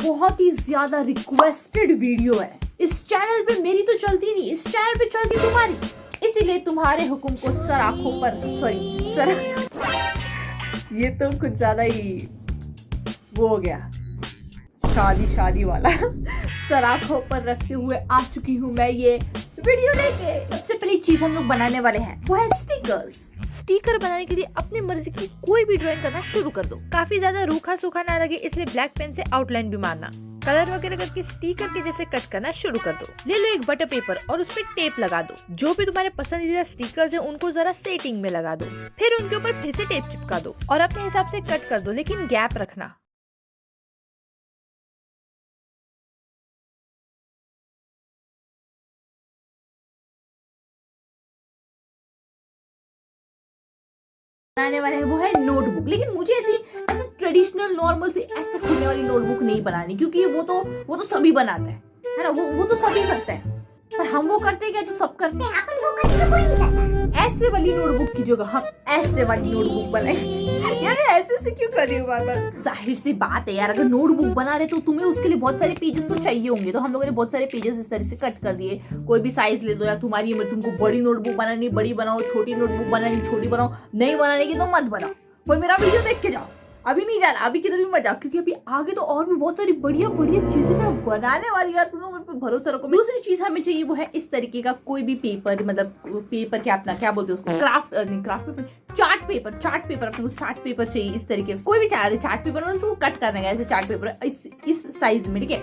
बहुत ही ज्यादा requested video है। इस चैनल पे मेरी तो चलती नहीं, इस चैनल पे चलती तुम्हारी, इसीलिए तुम्हारे हुक्म को सराखों पर ये तो कुछ ज्यादा ही वो हो गया, शादी वाला सराखों पर रखते हुए आ चुकी हूँ मैं ये वीडियो लेके। सबसे पहली चीज हम लोग बनाने वाले हैं वो है स्टिकर्स। स्टिकर बनाने के लिए अपनी मर्जी की कोई भी ड्राइंग करना शुरू कर दो। काफी ज्यादा रूखा सूखा ना लगे इसलिए ब्लैक पेन से आउटलाइन भी मारना। कलर वगैरह करके स्टिकर के जैसे कट करना शुरू कर दो। ले लो एक बटर पेपर और उस पर टेप लगा दो। जो भी तुम्हारे पसंदीदा स्टिकर्स हैं उनको जरा सेटिंग में लगा दो। फिर उनके ऊपर फिर से टेप चिपका दो और अपने हिसाब से कट कर दो, लेकिन गैप रखना। बनाने वाले हैं वो है नोटबुक, लेकिन मुझे ऐसे ट्रेडिशनल नॉर्मल से ऐसे खुलने वाली नोटबुक नहीं बनानी, क्योंकि वो तो सभी बनाते हैं, है ना। वो तो सभी करते हैं, पर हम वो करते हैं क्या जो सब करते हैं? अपन वो करते हैं, कोई नहीं करता। ऐसे वाली नोटबुक की जगह हम ऐसे वाली नोटबुक बनाएंगे। यार ऐसे से क्यों कर रही हूँ बार-बार? जाहिर सी बात है यार, अगर नोटबुक बना रहे तो तुम्हें उसके लिए बहुत सारे पेजेस तो चाहिए होंगे। तो हम लोगों ने बहुत सारे पेजेस इस तरह से कट कर दिए। कोई भी साइज ले दो यार, तुम्हारी उम्र, तुमको बड़ी नोटबुक बनानी बड़ी बनाओ, छोटी नोटबुक बनानी छोटी बनाओ, नहीं बनाने की तो मत बनाओ। पर मेरा वीडियो देख के जाओ, अभी नहीं जाना, अभी किधर भी मत जाओ, क्योंकि अभी आगे तो और भी बहुत सारी बढ़िया चीजें मैं बनाने वाली यार, तुम लोग मुझ पर भरोसा रखो। दूसरी चीज हमें चाहिए वो है इस तरीके का कोई भी पेपर, मतलब पेपर क्या अपना क्या बोलते हैं उसको, क्राफ्ट पेपर, चार्ट पेपर अपने को चार्ट पेपर चाहिए इस तरीके का। कोई भी चार्ट पेपर में उसको कट करना है ऐसे चार्ट पेपर इस साइज में, ठीक है।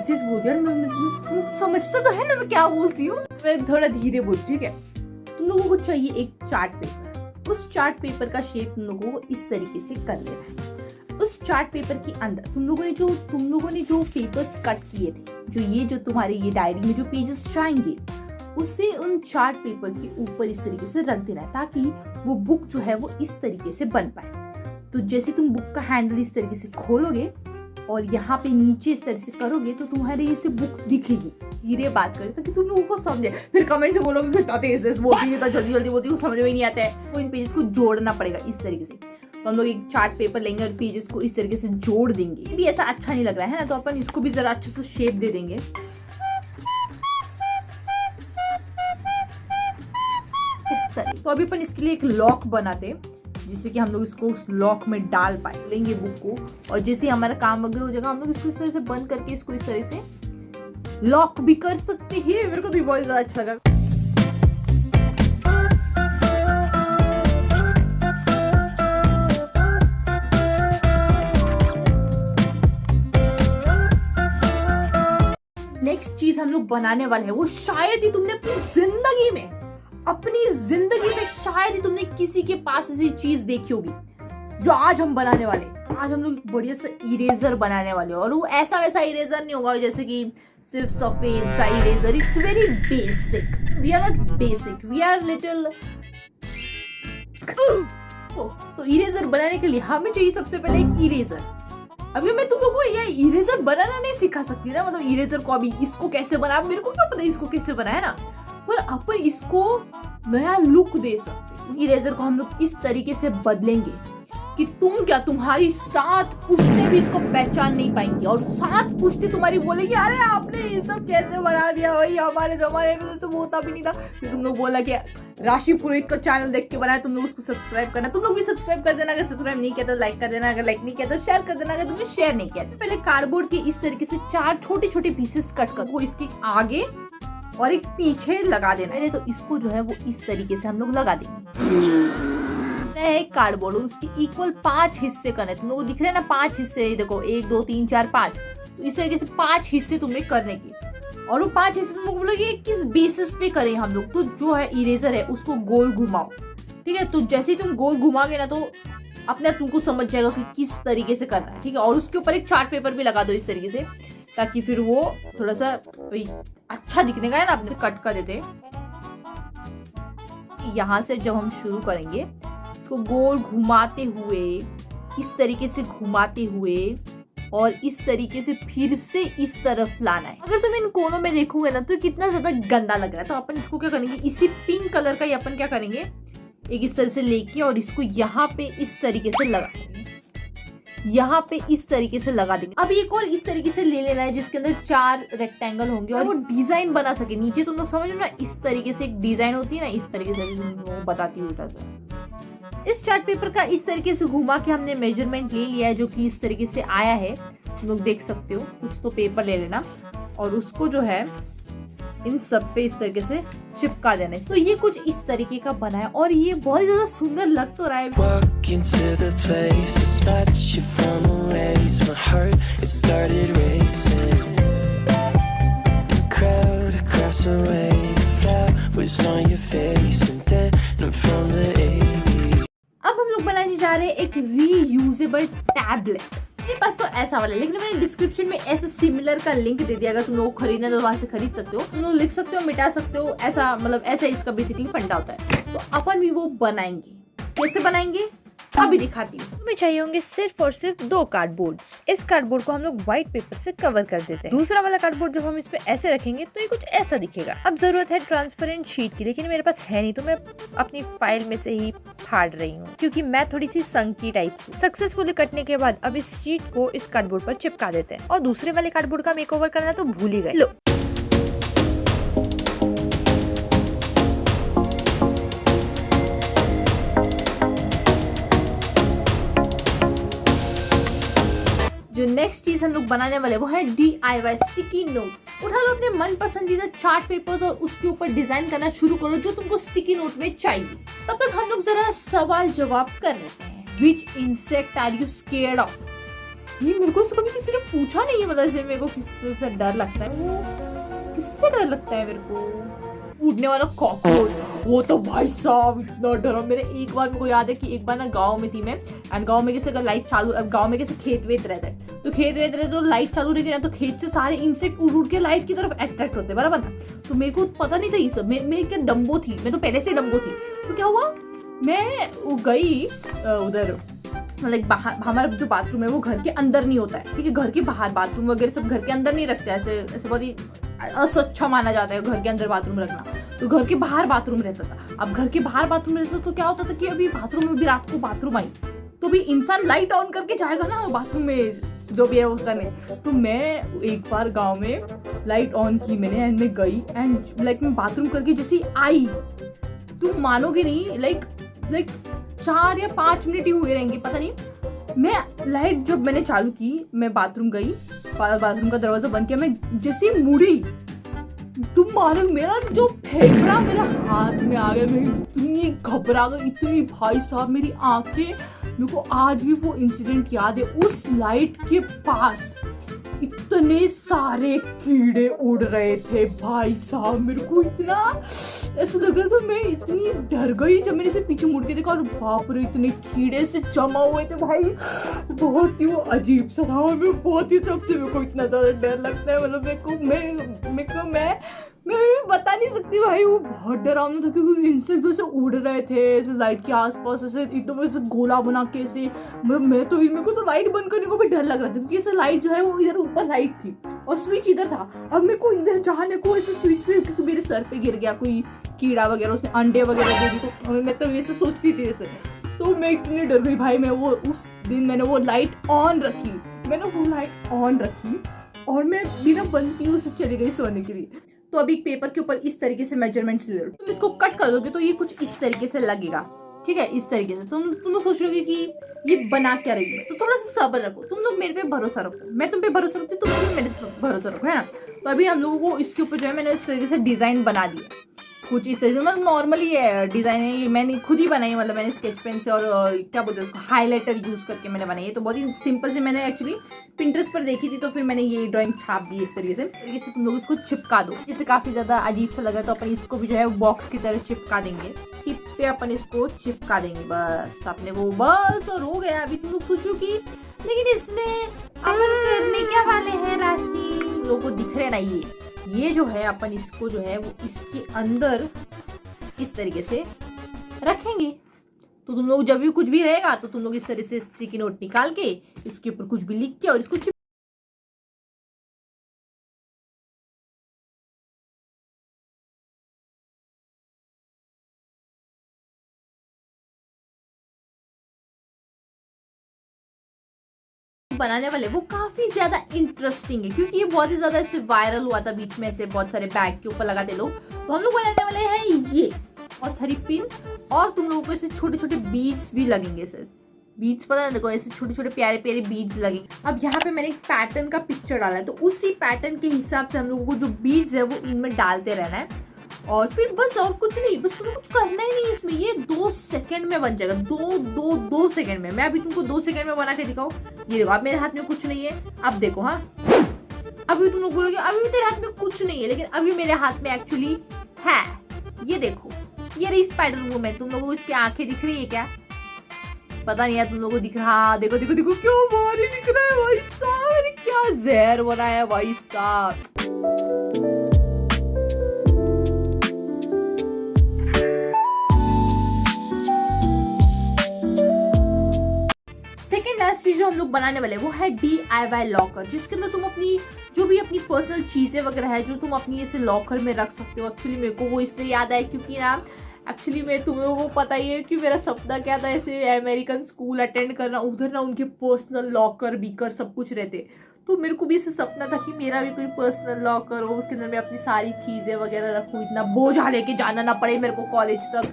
तेज बोल यार, समझता तो है ना मैं क्या बोलती हूँ, मैं थोड़ा धीरे बोलती हूँ, ठीक है। तुम लोगों को चाहिए एक चार्ट पेपर। उस चार्ट पेपर का शेप तुम लोगों को इस तरीके से कर लेना है। उस चार्ट पेपर के अंदर तुम लोगों ने जो पेपर्स कट किए थे, जो तुम्हारे ये डायरी में जो पेजेस जाएंगे, उसे उन चार्ट पेपर के ऊपर इस तरीके से रख देना है, ताकि वो बुक जो है वो इस तरीके से बन पाए। तो जैसे तुम बुक का हैंडल इस तरीके से खोलोगे और यहाँ पे नीचे इस तरह से करोगे तो तुम्हारे ये से बुक दिखेगी। धीरे बात करें ताकि तुम लोगों को समझे, फिर कमेंट से बोलोगे कि तेज बोलती है, जल्दी बोलती है, समझ में नहीं आता है। तो इन पेजेस को जोड़ना पड़ेगा इस तरीके से। तो हम लोग एक चार्ट पेपर लेंगे और पेजेस को इस तरीके से जोड़ देंगे। ये भी ऐसा अच्छा नहीं लग रहा है ना, तो अपन इसको भी जरा अच्छे से शेप दे देंगे इस तरह। तो अभी अपन इसके लिए एक लॉक बनाते, जिससे कि हम लोग इसको उस लॉक में डाल पाए। लेंगे बुक को और जैसे हमारा काम वगैरह हो जाएगा, हम लोग इसको इस तरह से बंद करके इसको इस तरह से लॉक भी कर सकते हैं। मेरे को भी बहुत ज्यादा अच्छा लगा। नेक्स्ट चीज हम लोग बनाने वाले हैं वो शायद ही तुमने अपनी जिंदगी में शायद ही तुमने किसी के पास ऐसी चीज देखी होगी जो आज हम बनाने वाले। आज हम लोग बढ़िया सा इरेजर बनाने वाले, और वो ऐसा वैसा इरेजर नहीं होगा जैसे कि सिर्फ सफेद सा eraser. It's very basic, we are not basic, we are little. तो इरेजर बनाने के लिए हमें चाहिए सबसे पहले एक इरेजर। अभी मैं तुम लोगों को ये इरेजर बनाना नहीं सिखा सकती ना, मतलब इरेजर को अभी इसको कैसे बना, मेरे को क्या पता इसको कैसे बनाया ना, पर अपन इसको नया लुक दे सकते। इस इरेजर को हम लोग इस तरीके से बदलेंगे कि तुम्हारी 7 पुश्तें भी इसको पहचान नहीं पाएंगी, और 7 पुश्तें तुम्हारी बोलेगी अरे आपने ये सब कैसे बना दिया भाई, हमारे जमाने में तो होता भी नहीं था। फिर तुम लोग बोला कि राशि पुरोहित का चैनल देख के बनाया, तुम लोग उसको सब्सक्राइब करना। तुम लोग भी सब्सक्राइब कर देना, अगर सब्सक्राइब नहीं किया तो लाइक कर देना, अगर लाइक नहीं किया तो शेयर कर देना, अगर तुमने शेयर नहीं किया। पहले कार्डबोर्ड के इस तरीके से 4 छोटे पीसेस कट कर वो इसके आगे और एक पीछे लगा देना है। तो इसको जो है वो इस तरीके से हम लोग लगा देंगे। एक कार्डबोर्ड उसकी इक्वल 5 हिस्से करने, तुम लोगों को दिख रहे हैं ना 5 हिस्से, देखो 1 2 3 4 5। तो इस तरीके से 5 हिस्से तुम्हें करने की, और वो 5 हिस्से तुम लोग बोलोगे किस बेसिस पे करें हम लोग। तो जो है इरेजर है उसको गोल घुमाओ, ठीक है। तो जैसे ही तुम गोल घुमाओगे ना तो अपने आप तुमको समझ जाएगा कि किस तरीके से करना है, ठीक है। और उसके ऊपर एक चार्ट पेपर भी लगा दो इस तरीके से, ताकि फिर वो थोड़ा सा अच्छा दिखने का है ना। आपसे कट कर देते यहाँ से जब हम शुरू करेंगे इसको गोल घुमाते हुए इस तरीके से घुमाते हुए और इस तरीके से फिर से इस तरफ लाना है। अगर तुम इन कोनों में देखोगे ना तो कितना ज्यादा गंदा लग रहा है। तो अपन इसको क्या करेंगे, इसी पिंक कलर का ही अपन क्या करेंगे, एक इस तरह से लेके और इसको यहाँ पे इस तरीके से लगा देंगे। यहाँ पे इस तरीके से लगा देंगे। अब एक और इस तरीके से ले लेना है जिसके अंदर 4 रेक्टेंगल होंगे और वो डिजाइन बना सके। नीचे तुम लोग समझ ना, इस तरीके से एक डिजाइन होती है ना, इस तरीके से वो बताती हूँ। इस चार्ट पेपर का इस तरीके से घुमा के हमने मेजरमेंट ले लिया है, जो कि इस तरीके से आया है, तुम लोग देख सकते हो। कुछ तो पेपर ले लेना और उसको जो है इन सब पे इस तरीके से चिपका देना है। तो ये कुछ इस तरीके का बना है और ये बहुत ज्यादा सुंदर लग तो रहा है। अब हम लोग बनाने जा रहे हैं एक रीयूजेबल टैबलेट। मेरे पास तो ऐसा वाला है, लेकिन मैंने डिस्क्रिप्शन में ऐसे सिमिलर का लिंक दे दिया। अगर तुम लोग खरीदना है तो वहां से खरीद सकते हो, तुम लोग लिख सकते हो, मिटा सकते हो। ऐसा मतलब ऐसा इसका बेसिकली फंडा होता है। तो अपन भी वो बनाएंगे। कैसे बनाएंगे अभी दिखाती हूँ। हमें चाहिए होंगे सिर्फ और सिर्फ 2 कार्डबोर्ड्स। इस कार्डबोर्ड को हम लोग व्हाइट पेपर से कवर कर देते हैं। दूसरा वाला कार्डबोर्ड जब हम इस पे ऐसे रखेंगे तो ये कुछ ऐसा दिखेगा। अब जरूरत है ट्रांसपेरेंट शीट की, लेकिन मेरे पास है नहीं, तो मैं अपनी फाइल में से ही फाड़ रही हूँ, क्योंकि मैं थोड़ी सी संकी टाइप से। सक्सेसफुली कटने के बाद अब इस शीट को इस कार्डबोर्ड पर चिपका देते हैं। और दूसरे वाले कार्डबोर्ड का मेकओवर करना तो भूल ही गए। लो, जो नेक्स्ट चीज हम लोग बनाने वाले वो है DIY स्टिकी नोट्स। उठा लो अपने मन पसंदीदा चार्ट पेपर्स और उसके ऊपर डिजाइन करना शुरू करो जो तुमको स्टिकी नोट में चाहिए। तब तक हम लोग जरा सवाल जवाब कर लेते हैं। Which insect are you scared of? ये मेरे को कभी किसी ने पूछा नहीं है, मतलब ऐसे मेरे को किससे डर लगता है। वो किससे डर लगता है मेरे को? उड़ने वाला कॉकरोच। वो तो भाई साहब इतना डरा। मेरे एक बार मेरे को याद है कि एक बार ना गांव में थी मैं, एंड गांव में कैसे अगर लाइट चालू, अब गांव में कैसे खेत वेत रहता है, तो खेत वेत रहते तो लाइट चालू रहती है ना, तो खेत से सारे इंसेक्ट उड़ उड़ के लाइट की तरफ अट्रैक्ट होते हैं, बराबर था। तो मेरे को पता नहीं था ये सब। मैं क्या डम्बो थी, मैं तो पहले से डम्बो थी। तो क्या हुआ, मैं गई उधर, मतलब बाहर, हमारा जो बाथरूम है वो घर के अंदर नहीं होता है, ठीक है। घर के बाहर बाथरूम वगैरह सब घर के अंदर नहीं रखते, ऐसे ऐसे बहुत ही अस्वच्छ माना जाता है घर के अंदर बाथरूम रखना। तो घर के बाहर बाथरूम रहता था। अब घर के बाहर बाथरूम रहता था तो क्या होता था कि अभी बाथरूम में भी रात को बाथरूम आई तो भी इंसान लाइट ऑन करके जाएगा ना बाथरूम में, जो भी है वो करने। तो मैं एक बार गांव में लाइट ऑन की मैंने, एंड मैं गई, एंड लाइक मैं बाथरूम करके जैसे ही आई, तुम मानोगे नहीं, लाइक 4 या 5 मिनट ही हुए रहेंगे, पता नहीं। मैं लाइट जब मैंने चालू की, मैं बाथरूम गई, बाथरूम का दरवाजा बंद किया, मैं जैसे ही मुड़ी, तुम मानो मेरा जो फेफड़ा मेरा हाथ में आ गया। मैं इतनी घबरा गई, इतनी, भाई साहब मेरी आंखें, मेरे को आज भी वो इंसिडेंट याद है। उस लाइट के पास इतने सारे कीड़े उड़ रहे थे भाई साहब, मेरे को इतना ऐसा लग रहा था, मैं इतनी डर गई जब मैंने इसे पीछे मुड़ के देखा, और बाप रे इतने कीड़े से जमा हुए थे भाई, बहुत ही वो अजीब सा था। और मैं बहुत ही, तब से मेरे को इतना ज्यादा डर लगता है, मतलब मैं बता नहीं सकती भाई, वो बहुत डरावना था, क्योंकि इंसेक्ट जैसे उड़ रहे थे लाइट के आसपास, ऐसे एकदम ऐसे गोला बना के ऐसे। मेरे को तो लाइट बंद करने को भी डर लग रहा था, क्योंकि ऐसे लाइट जो है वो इधर ऊपर लाइट थी और स्विच इधर था। अब मेरे को इधर जाने को ऐसे स्विच पे, क्योंकि मेरे सर पे गिर गया कोई कीड़ा वगैरह, उसने अंडे वगैरह दे दी, तो मैं तो वैसे सोचती थी ऐसे। तो मैं इतनी डर गई भाई। मैं वो उस दिन मैंने वो लाइट ऑन रखी, और मैं बिना बंद किए उसे चली गई सोने के लिए। तो अभी एक पेपर के ऊपर इस तरीके से मेजरमेंट्स ले लो, तुम इसको कट कर दोगे तो ये कुछ इस तरीके से लगेगा, ठीक है। इस तरीके से तुम लोग सोच रहे कि ये बना क्या रही है, तो थोड़ा सा सब्र रखो, तुम लोग मेरे पे भरोसा रखो, मैं तुम पे भरोसा रखती हूँ, तुम भी मेरे पे भरोसा रखो, है ना। तो अभी हम लोगों को इसके ऊपर जो है मैंने इस तरीके से डिजाइन बना दिया, कुछ इस तरीके से, मतलब नॉर्मली है डिजाइन है, मैंने खुद ही बनाई, मतलब मैंने स्केच पेन से और क्या बोलते हैं उसको, हाईलाइटर यूज करके मैंने बनाई है। तो बहुत ही सिंपल से, मैंने एक्चुअली पिंटरेस्ट पर देखी थी, तो फिर मैंने ये ड्राइंग छाप दी इस तरीके से तुम लोग इसको चिपका दो। जिससे काफी ज्यादा अजीब सा लगा, तो अपन इसको भी जो है बॉक्स की तरह चिपका देंगे, टिप पे अपन इसको चिपका देंगे, बस अपने को, बस और हो गया। अभी तुम लोग सोचो कि लेकिन इसमें अपन करने क्या वाले हैं राशि, लोगों को दिख रहे ना, ये जो है अपन इसको जो है वो इसके अंदर इस तरीके से रखेंगे। तो तुम लोग जब भी कुछ भी रहेगा तो तुम लोग इस तरह से स्टिकी नोट निकाल के इसके ऊपर कुछ भी लिख के और इसको बनाने वाले वो काफी ज्यादा इंटरेस्टिंग है, क्योंकि ये बहुत ही ज्यादा ऐसे वायरल हुआ था बीच में, ऐसे बहुत सारे बैग के ऊपर लगाते लोग। तो हम लोग बनाने वाले हैं ये बहुत सारी पिन, और तुम लोगों को ऐसे छोटे छोटे बीड्स भी लगेंगे सर। बीड्स पता है, देखो ऐसे छोटे छोटे प्यारे प्यारे बीड्स लगेंगे। अब यहाँ पे मैंने एक पैटर्न का पिक्चर डाला है, तो उसी पैटर्न के हिसाब से हम लोगों को जो बीड्स है वो इनमें डालते रहना है, और फिर बस और कुछ नहीं, बस तुम्हें कुछ करना ही नहीं इसमें। ये 2 सेकंड में बन जाएगा, 2 सेकंड में। मैं अभी तुमको 2 सेकंड में बना के दिखाऊं। ये देखो, अब मेरे हाथ में कुछ नहीं है। अब देखो, हाँ अभी तुम लोग बोलोगे अभी तेरे हाथ में कुछ नहीं है, लेकिन अभी मेरे हाथ में एक्चुअली है। ये देखो, ये रही स्पाइडर वुमन। तुम लोगों को इसकी आंखें दिख रही है क्या? पता नहीं है तुम लोगों को दिख रहा। हाँ देखो देखो देखो, क्यों भारी दिख रहा है भाई साहब, मैंने क्या जहर बनाया है भाई साहब। सेकेंड लास्ट चीज जो हम लोग बनाने वाले वो है DIY लॉकर, जिसके अंदर तुम अपनी जो भी अपनी पर्सनल चीजें वगैरह है जो तुम अपनी ऐसे लॉकर में रख सकते हो। एक्चुअली मेरे को वो इसलिए याद आया क्योंकि ना एक्चुअली मैं तुम्हें वो पता ही है कि मेरा सपना क्या था, ऐसे अमेरिकन स्कूल अटेंड करना, उधर ना उनके पर्सनल लॉकर बीकर सब कुछ रहते। तो मेरे को भी ऐसे सपना था कि मेरा भी कोई पर्सनल लॉकर हो, उसके अंदर मैं अपनी सारी चीजें वगैरह रखूँ, इतना बोझा लेके जाना ना पड़े मेरे को कॉलेज तक।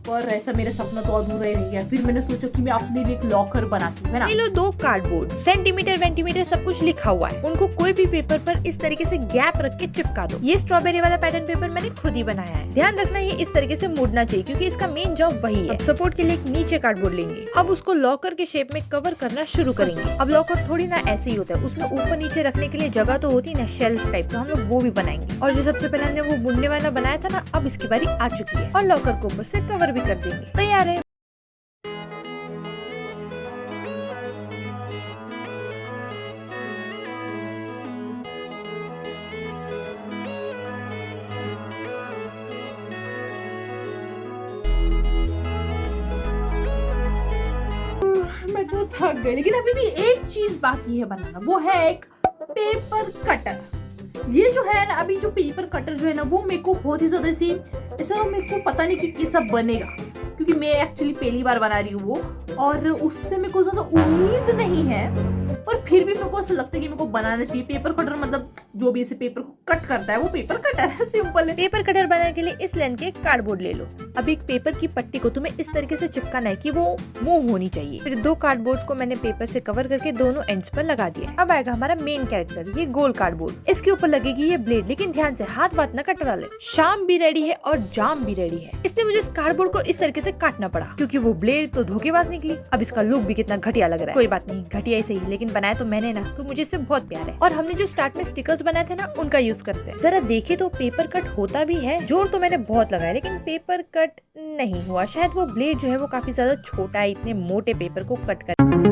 पर ऐसा मेरा सपना तो अधूरा ही रह गया। फिर मैंने सोचा कि मैं अपने लिए एक लॉकर बनाती हूँ, है ना। ये लो 2 कार्डबोर्ड, सेंटीमीटर वेंटीमीटर सब कुछ लिखा हुआ है। उनको कोई भी पेपर पर इस तरीके से गैप रख के चिपका दो। ये स्ट्रॉबेरी वाला पैटर्न पेपर मैंने खुद ही बनाया है। ध्यान रखना ये इस तरीके से मुड़ना चाहिए, क्योंकि इसका मेन जॉब वही है। सपोर्ट के लिए एक नीचे कार्डबोर्ड लेंगे। अब उसको लॉकर के शेप में कवर करना शुरू करेंगे। अब लॉकर थोड़ी ना ऐसे ही होता है, उसमें ऊपर नीचे रखने के लिए जगह तो होती है ना, शेल्फ टाइप, तो हम लोग वो भी बनाएंगे। और जो सबसे पहले हमने वो बुनने वाला बनाया था ना, अब इसकी बारी आ चुकी है, और लॉकर को ऊपर से कवर भी कर देंगे। तैयार है। मैं तो थक गई, लेकिन अभी भी एक चीज बाकी है बनाना, वो है एक पेपर कटर। ये जो है ना, अभी जो पेपर कटर जो है ना, वो मेरे को बहुत ही ज्यादा सी ऐसा मेरे को पता नहीं कि कैसा बनेगा, क्योंकि मैं एक्चुअली पहली बार बना रही हूँ वो, और उससे मेरे को ज्यादा उम्मीद नहीं है। और फिर भी मेरे को ऐसा लगता है कि मेरे को बनाना चाहिए। पेपर कटर मतलब जो भी ऐसे पेपर को कट करता है वो पेपर कटर है, सिंपल है। पेपर कटर बनाने के लिए इस लेंथ के कार्डबोर्ड ले लो। अब एक पेपर की पट्टी को तुम्हें इस तरीके से चिपकाना है कि वो मूव होनी चाहिए। फिर 2 कार्डबोर्ड्स को मैंने पेपर से कवर करके दोनों एंड्स पर लगा दिया। अब आएगा हमारा मेन कैरेक्टर, ये गोल कार्डबोर्ड। इसके ऊपर लगेगी ये ब्लेड, लेकिन ध्यान से हाथ बात न कटवा ले। शाम भी रेडी है और जाम भी रेडी है। इसलिए मुझे इस कार्डबोर्ड को इस तरीके से काटना पड़ा, क्योंकि वो ब्लेड तो धोखेबाज निकली। अब इसका लुक भी कितना घटिया लग रहा है। कोई बात नहीं, घटिया ही सही, लेकिन बनाया तो मैंने ना, तो मुझे इससे बहुत प्यार है। और हमने जो स्टार्ट में स्टिकर्स बनाए थे ना, उनका यूज करते हैं। जरा देखे तो पेपर कट होता भी है। जोर तो मैंने बहुत लगाया, लेकिन पेपर कट नहीं हुआ। शायद वो ब्लेड जो है वो काफी ज्यादा छोटा है इतने मोटे पेपर को कट कर।